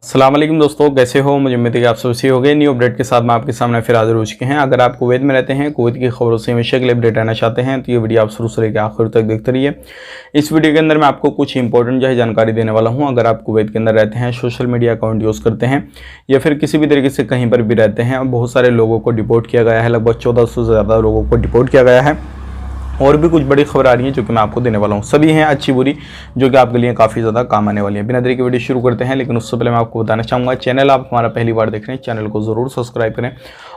अस्सलाम वालेकुम दोस्तों, कैसे हो? मुझे उम्मीद है कि आप सब सही हो गए। न्यू अपडेट के साथ मैं आपके सामने फिर हाजिर हो चुके हैं। अगर आप कुवैत में रहते हैं, कुवैत की खबरों से हमेशा के लिए अपडेट रहना चाहते हैं तो ये वीडियो आप शुरू से लेकर आखिर तक देखते रहिए। इस वीडियो के अंदर मैं आपको कुछ इंपॉर्टेंट जानकारी देने वाला हूँ। अगर आप कुवैत के अंदर रहते हैं, सोशल मीडिया अकाउंट यूज़ करते हैं या फिर किसी भी तरीके से कहीं पर भी रहते हैं, बहुत सारे लोगों को डिपोर्ट किया गया है। लगभग 1400 से ज़्यादा लोगों को डिपोर्ट किया गया है और भी कुछ बड़ी खबर आ रही है जो कि मैं आपको देने वाला हूँ। सभी हैं अच्छी बुरी, जो कि आपके लिए काफ़ी ज़्यादा काम आने वाली है। बिना देरी के वीडियो शुरू करते हैं, लेकिन उससे पहले मैं आपको बताना चाहूँगा, चैनल आप हमारा पहली बार देख रहे हैं, चैनल को ज़रूर सब्सक्राइब करें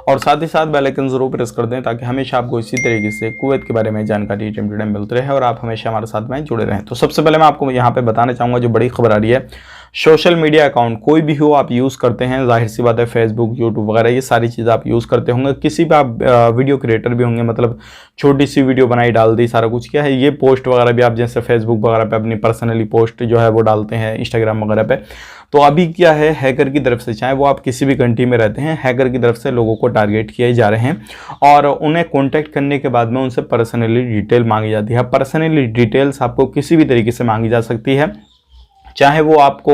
और साथ ही साथ बेल आइकन ज़रूर प्रेस कर दें ताकि हमेशा आपको इसी तरीके से कुवैत के बारे में जानकारी टाइम टू टाइम मिलती रहे और आप हमेशा हमारे साथ में जुड़े रहें। तो सबसे पहले मैं आपको यहाँ पर बताना चाहूँगा जो बड़ी खबर आ रही है, सोशल मीडिया अकाउंट कोई भी हो आप यूज़ करते हैं, जाहिर सी बात है फेसबुक, यूट्यूब वगैरह ये सारी चीज़ें आप यूज़ करते होंगे। किसी भी आप वीडियो क्रिएटर भी होंगे, मतलब छोटी सी वीडियो बनाई डाल दी, सारा कुछ क्या है, ये पोस्ट वगैरह भी आप जैसे फेसबुक वगैरह पे अपनी पर्सनली पोस्ट जो है वो डालते हैं, इंस्टाग्राम वगैरह पे। तो अभी क्या है, हैकर की तरफ से, चाहे वो आप किसी भी कंट्री में रहते हैं, हैकर की तरफ से लोगों को टारगेट किए जा रहे हैं और उन्हें कॉन्टैक्ट करने के बाद में उनसे पर्सनली डिटेल मांगी जाती है। पर्सनली डिटेल्स आपको किसी भी तरीके से मांगी जा सकती है, चाहे वो आपको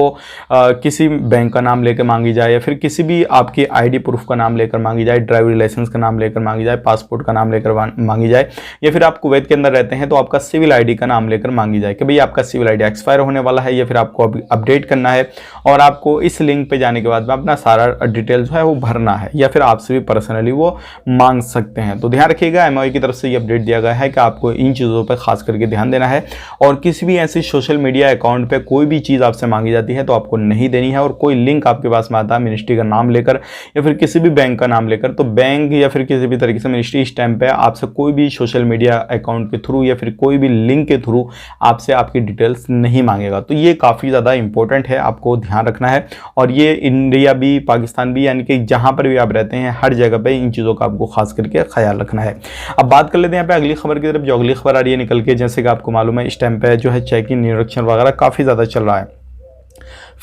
किसी बैंक का नाम लेकर मांगी जाए या फिर किसी भी आपकी आईडी प्रूफ का नाम लेकर मांगी जाए, ड्राइविंग लाइसेंस का नाम लेकर मांगी जाए, पासपोर्ट का नाम लेकर मांगी जाए, या फिर आप कुवैत के अंदर रहते हैं तो आपका सिविल आईडी का नाम लेकर मांगी जाए कि भाई आपका सिविल आईडी एक्सपायर होने वाला है या फिर आपको अपडेट करना है और आपको इस लिंक पे जाने के बाद में अपना सारा डिटेल जो है वो भरना है, या फिर आपसे भी पर्सनली वो मांग सकते हैं। तो ध्यान रखिएगा, एमआई की तरफ से ये अपडेट दिया गया है कि आपको इन चीज़ों पर खास करके ध्यान देना है और किसी भी ऐसी सोशल मीडिया अकाउंट पर कोई भी चीज़ आपसे मांगी जाती है तो आपको नहीं देनी है। और कोई लिंक आपके पास में आता है मिनिस्ट्री का नाम लेकर या फिर किसी भी बैंक का नाम लेकर, तो बैंक या फिर किसी भी तरीके से मिनिस्ट्री इस टाइम पे आपसे कोई भी सोशल मीडिया अकाउंट के थ्रू या फिर कोई भी लिंक के थ्रू आपसे आपकी डिटेल्स नहीं मांगेगा। तो ये काफ़ी ज़्यादा इंपॉर्टेंट है, आपको ध्यान रखना है। और ये इंडिया भी, पाकिस्तान भी, यानी कि जहाँ पर भी आप रहते हैं हर जगह पर इन चीज़ों का आपको खास करके ख्याल रखना है। अब बात कर लेते हैं यहाँ पे अगली खबर की तरफ। जो अगली खबर आ रही है निकल के, जैसे कि आपको मालूम है इस टाइम पे जो है चेकिंग निरीक्षण वगैरह काफ़ी ज़्यादा चल रहा है।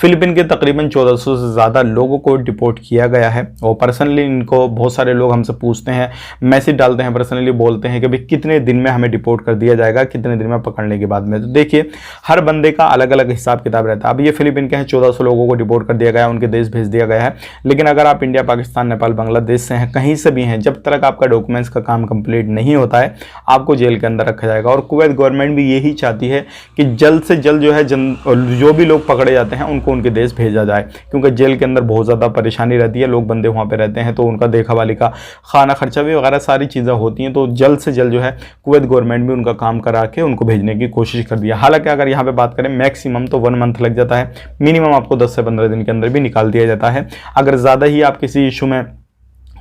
फिलीपीन के तकरीबन 1400 से ज़्यादा लोगों को डिपोर्ट किया गया है और पर्सनली इनको बहुत सारे लोग हमसे पूछते हैं, मैसेज डालते हैं, पर्सनली बोलते हैं कि भाई कितने दिन में हमें डिपोर्ट कर दिया जाएगा, कितने दिन में पकड़ने के बाद में। तो देखिए हर बंदे का अलग अलग हिसाब किताब रहता है। अब ये फिलीपीन के हैं, 1400 लोगों को डिपोर्ट कर दिया गया है, उनके देश भेज दिया गया है। लेकिन अगर आप इंडिया, पाकिस्तान, नेपाल, बांग्लादेश से हैं, कहीं से भी हैं, जब तक आपका डॉक्यूमेंट्स का काम कंप्लीट नहीं होता है आपको जेल के अंदर रखा जाएगा। और कुवैत गवर्नमेंट भी यही चाहती है कि जल्द से जल्द जो है जो भी लोग पकड़े जाते हैं उनको उनके देश भेजा जाए, क्योंकि जेल के अंदर बहुत ज़्यादा परेशानी रहती है। लोग बंदे वहाँ पे रहते हैं तो उनका देखा वाली का खाना खर्चा भी वगैरह सारी चीज़ें होती हैं। तो जल्द से जल्द जो है कुवैत गवर्नमेंट भी उनका काम करा के उनको भेजने की कोशिश कर दिया। हालांकि अगर यहाँ पे बात करें मैक्सिमम तो 1 मंथ लग जाता है, मिनिमम आपको 10 से 15 दिन के अंदर भी निकाल दिया जाता है। अगर ज़्यादा ही आप किसी इशू में,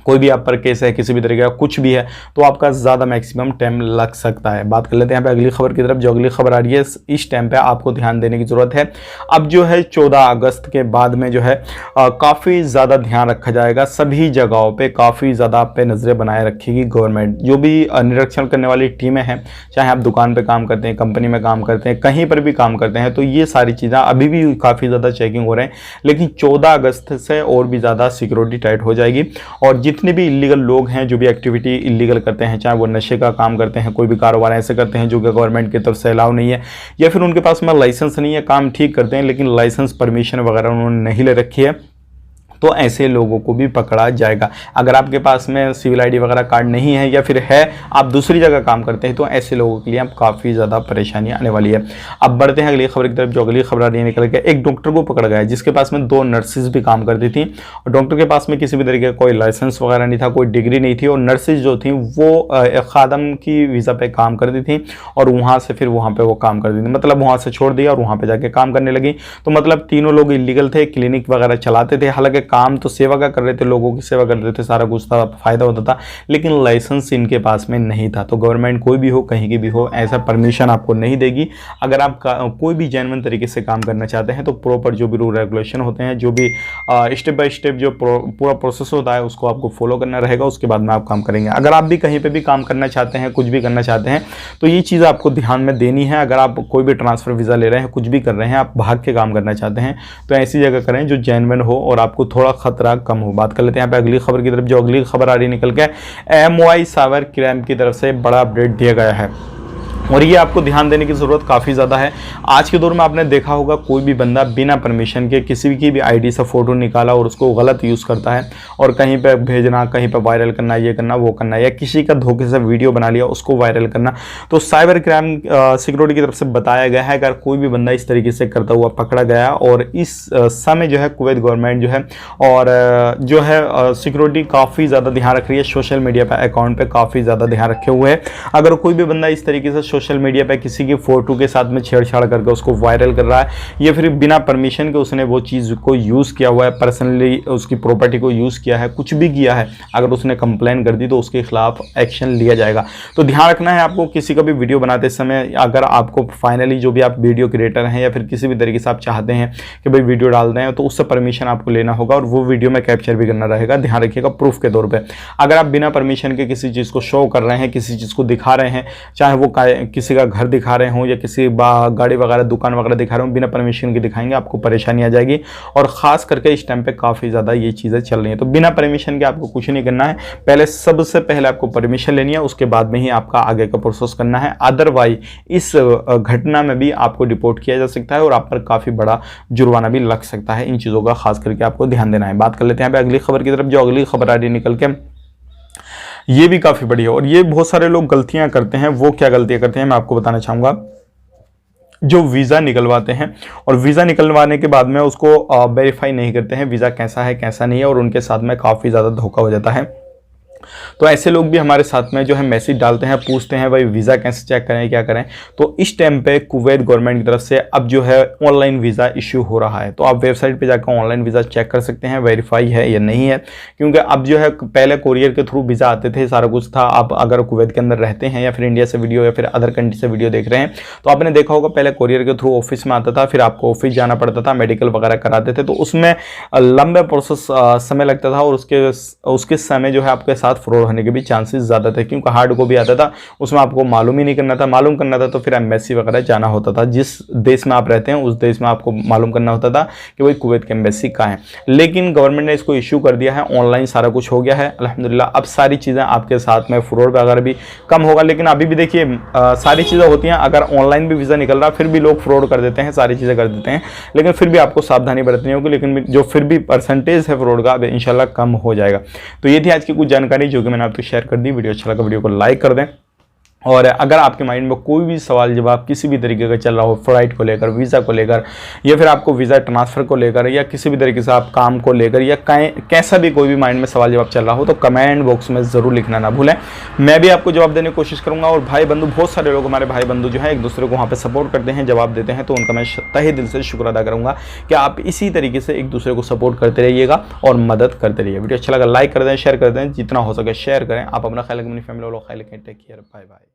कोई भी आप पर केस है, किसी भी तरीके का कुछ भी है, तो आपका ज़्यादा मैक्सिमम टाइम लग सकता है। बात कर लेते हैं यहाँ पे अगली खबर की तरफ। जो अगली खबर आ रही है इस टाइम पे आपको ध्यान देने की ज़रूरत है। अब जो है 14 अगस्त के बाद में जो है काफ़ी ज़्यादा ध्यान रखा जाएगा, सभी जगहों पे काफ़ी ज़्यादा आप पे नज़रें बनाए रखेगी गवर्नमेंट। जो भी निरीक्षण करने वाली टीमें हैं, चाहे आप दुकान पर काम करते हैं, कंपनी में काम करते हैं, कहीं पर भी काम करते हैं, तो ये सारी चीज़ें अभी भी काफ़ी ज़्यादा चेकिंग हो रहे हैं। लेकिन 14 अगस्त से और भी ज़्यादा सिक्योरिटी टाइट हो जाएगी और जितने भी इलीगल लोग हैं, जो भी एक्टिविटी इलीगल करते हैं, चाहे वो नशे का काम करते हैं, कोई भी कारोबार ऐसे करते हैं जो कि गवर्नमेंट की तरफ से अलाउ नहीं है या फिर उनके पास में लाइसेंस नहीं है, काम ठीक करते हैं लेकिन लाइसेंस परमिशन वगैरह उन्होंने नहीं ले रखी है, तो ऐसे लोगों को भी पकड़ा जाएगा। अगर आपके पास में सिविल आईडी वगैरह कार्ड नहीं है या फिर है, आप दूसरी जगह काम करते हैं, तो ऐसे लोगों के लिए अब काफ़ी ज़्यादा परेशानी आने वाली है। अब बढ़ते हैं अगली खबर की तरफ। जो अगली खबर आ रही है निकल के, एक डॉक्टर को पकड़ा गया जिसके पास में 2 नर्सेज भी काम करती थी और डॉक्टर के पास में किसी भी तरीके का कोई लाइसेंस वगैरह नहीं था, कोई डिग्री नहीं थी और नर्सेज जो थी वो खादम की वीज़ा पे काम करती थी और वहाँ से फिर वहाँ पर वो काम करती थी, मतलब वहाँ से छोड़ दिया और वहाँ पर जाके काम करने लगी। तो मतलब तीनों लोग इलीगल थे, क्लिनिक वगैरह चलाते थे, हालांकि काम तो सेवा का कर रहे थे, लोगों की सेवा कर रहे थे, सारा कुछ था, फायदा होता था, लेकिन लाइसेंस इनके पास में नहीं था। तो गवर्नमेंट कोई भी हो, कहीं की भी हो, ऐसा परमिशन आपको नहीं देगी। अगर आप कोई भी जेन्युइन तरीके से काम करना चाहते हैं तो प्रॉपर जो भी रूल रेगुलेशन होते हैं, जो भी स्टेप बाय स्टेप जो पूरा प्रोसेस होता है उसको आपको फॉलो करना रहेगा, उसके बाद में आप काम करेंगे। अगर आप भी कहीं पर भी काम करना चाहते हैं, कुछ भी करना चाहते हैं, तो ये चीज़ आपको ध्यान में देनी है। अगर आप कोई भी ट्रांसफ़र वीज़ा ले रहे हैं, कुछ भी कर रहे हैं, आप भाग के काम करना चाहते हैं, तो ऐसी जगह करें जो जेन्युइन हो और आपको थोड़ा खतरा कम हो। बात कर लेते हैं यहाँ पे अगली खबर की तरफ। जो अगली खबर आ रही निकल के, MOI साइबर क्राइम की तरफ से बड़ा अपडेट दिया गया है। और ये आपको ध्यान देने की ज़रूरत काफ़ी ज़्यादा है। आज के दौर में आपने देखा होगा कोई भी बंदा बिना परमिशन के किसी की भी आईडी से फ़ोटो निकाला और उसको गलत यूज़ करता है और कहीं पे भेजना, कहीं पे वायरल करना, ये करना वो करना, या किसी का धोखे से वीडियो बना लिया उसको वायरल करना। तो साइबर क्राइम सिक्योरिटी की तरफ से बताया गया है अगर कोई भी बंदा इस तरीके से करता हुआ पकड़ा गया और इस समय जो है कुवैत गवर्नमेंट जो है और जो है सिक्योरिटी काफ़ी ज़्यादा ध्यान रख रही है, सोशल मीडिया पर अकाउंट पर काफ़ी ज़्यादा ध्यान रखे हुए है। अगर कोई भी बंदा इस तरीके से सोशल मीडिया पे किसी की फोटो के साथ में छेड़छाड़ करके उसको वायरल कर रहा है या फिर बिना परमिशन के उसने वो चीज़ को यूज़ किया हुआ है, पर्सनली उसकी प्रॉपर्टी को यूज़ किया है, कुछ भी किया है, अगर उसने कंप्लेन कर दी तो उसके खिलाफ एक्शन लिया जाएगा। तो ध्यान रखना है आपको किसी का भी वीडियो बनाते समय, अगर आपको फाइनली जो भी आप वीडियो क्रिएटर हैं या फिर किसी भी तरीके से आप चाहते हैं कि भाई वीडियो डाल दें तो उससे परमिशन आपको लेना होगा और वो वीडियो में कैप्चर भी करना रहेगा। ध्यान रखिएगा प्रूफ के तौर पर। अगर आप बिना परमिशन के किसी चीज़ को शो कर रहे हैं, किसी चीज़ को दिखा रहे हैं, चाहे वो किसी का घर दिखा रहे हों या किसी गाड़ी वगैरह दुकान वगैरह दिखा रहे हों, बिना परमिशन के दिखाएंगे आपको परेशानी आ जाएगी। और ख़ास करके इस टाइम पे काफ़ी ज़्यादा ये चीज़ें चल रही हैं। तो बिना परमिशन के आपको कुछ नहीं करना है, पहले सबसे पहले आपको परमिशन लेनी है, उसके बाद में ही आपका आगे का प्रोसेस करना है। अदरवाइज इस घटना में भी आपको डिपोर्ट किया जा सकता है और आप पर काफ़ी बड़ा जुर्माना भी लग सकता है। इन चीज़ों का खास करके आपको ध्यान देना है। बात कर लेते हैं अगली खबर की तरफ। जो अगली खबर आ रही है निकल के, ये भी काफ़ी बड़ी है और ये बहुत सारे लोग गलतियां करते हैं। वो क्या गलतियां करते हैं मैं आपको बताना चाहूँगा। जो वीज़ा निकलवाते हैं और वीज़ा निकलवाने के बाद में उसको वेरीफाई नहीं करते हैं वीज़ा कैसा है कैसा नहीं है, और उनके साथ में काफ़ी ज़्यादा धोखा हो जाता है। तो ऐसे लोग भी हमारे साथ में जो है मैसेज डालते हैं, पूछते हैं भाई वीज़ा कैसे चेक करें, क्या करें। तो इस टाइम पे कुवैत गवर्नमेंट की तरफ से अब जो है ऑनलाइन वीज़ा इशू हो रहा है। तो आप वेबसाइट पे जाकर ऑनलाइन वीज़ा चेक कर सकते हैं वेरीफाई है या नहीं है, क्योंकि अब जो है पहले कोरियर के थ्रू वीज़ा आते थे, सारा कुछ था। आप अगर कुवैत के अंदर रहते हैं या फिर इंडिया से वीडियो या फिर अदर कंट्री से वीडियो देख रहे हैं तो आपने देखा होगा पहले कोरियर के थ्रू ऑफिस में आता था, फिर आपको ऑफिस जाना पड़ता था, मेडिकल वगैरह कराते थे, तो उसमें लंबे प्रोसेस समय लगता था और उसके समय जो है आपके साथ फ्रॉड होने के भी चांसेस ज़्यादा थे, क्योंकि हार्ड कॉपी आता था उसमें आपको मालूम ही नहीं करना था। मालूम करना था तो फिर एम्बेसी वगैरह जाना होता था। जिस देश में आप रहते हैं उस देश में आपको मालूम करना होता था कि भाई कुवैत की एम्बेसी कहाँ है। लेकिन गवर्नमेंट ने इसको इशू कर दिया है, ऑनलाइन सारा कुछ हो गया है अल्हम्दुलिल्लाह। अब सारी चीज़ें आपके साथ में फ्रॉड वगैरह भी कम होगा। लेकिन अभी भी देखिए सारी चीज़ें होती हैं, अगर ऑनलाइन भी वीज़ा निकल रहा फिर भी लोग फ्रॉड कर देते हैं, सारी चीज़ें कर देते हैं, लेकिन फिर भी आपको सावधानी बरतनी होगी। लेकिन जो फिर भी परसेंटेज है फ्रॉड का अब इंशाल्लाह कम हो जाएगा। तो ये थी आज की कुछ जानकारी जो कि मैंने आपको शेयर कर दी। वीडियो अच्छा लगा वीडियो को लाइक कर दें, और अगर आपके माइंड में कोई भी सवाल जवाब किसी भी तरीके का चल रहा हो, फ्लाइट को लेकर, वीज़ा को लेकर, या फिर आपको वीज़ा ट्रांसफ़र को लेकर, या किसी भी तरीके से आप काम को लेकर, या कैसा भी कोई भी माइंड में सवाल जवाब चल रहा हो, तो कमेंट बॉक्स में ज़रूर लिखना ना भूलें। मैं भी आपको जवाब देने की कोशिश करूँगा। और भाई बंधु, बहुत सारे लोग हमारे भाई बंधु जो है एक दूसरे को वहाँ पर सपोर्ट करते हैं, जवाब देते हैं, तो उनका मैं तहे दिल से शुक्र अदा करूँगा कि आप इसी तरीके से एक दूसरे को सपोर्ट करते रहिएगा और मदद करते रहिए। वीडियो अच्छा लगा लाइक कर दें, शेयर कर दें, जितना हो सके शेयर करें। आप अपना ख्याल रखें, अपनी फैमिली वालों का ख्याल रखें। Take care, bye bye.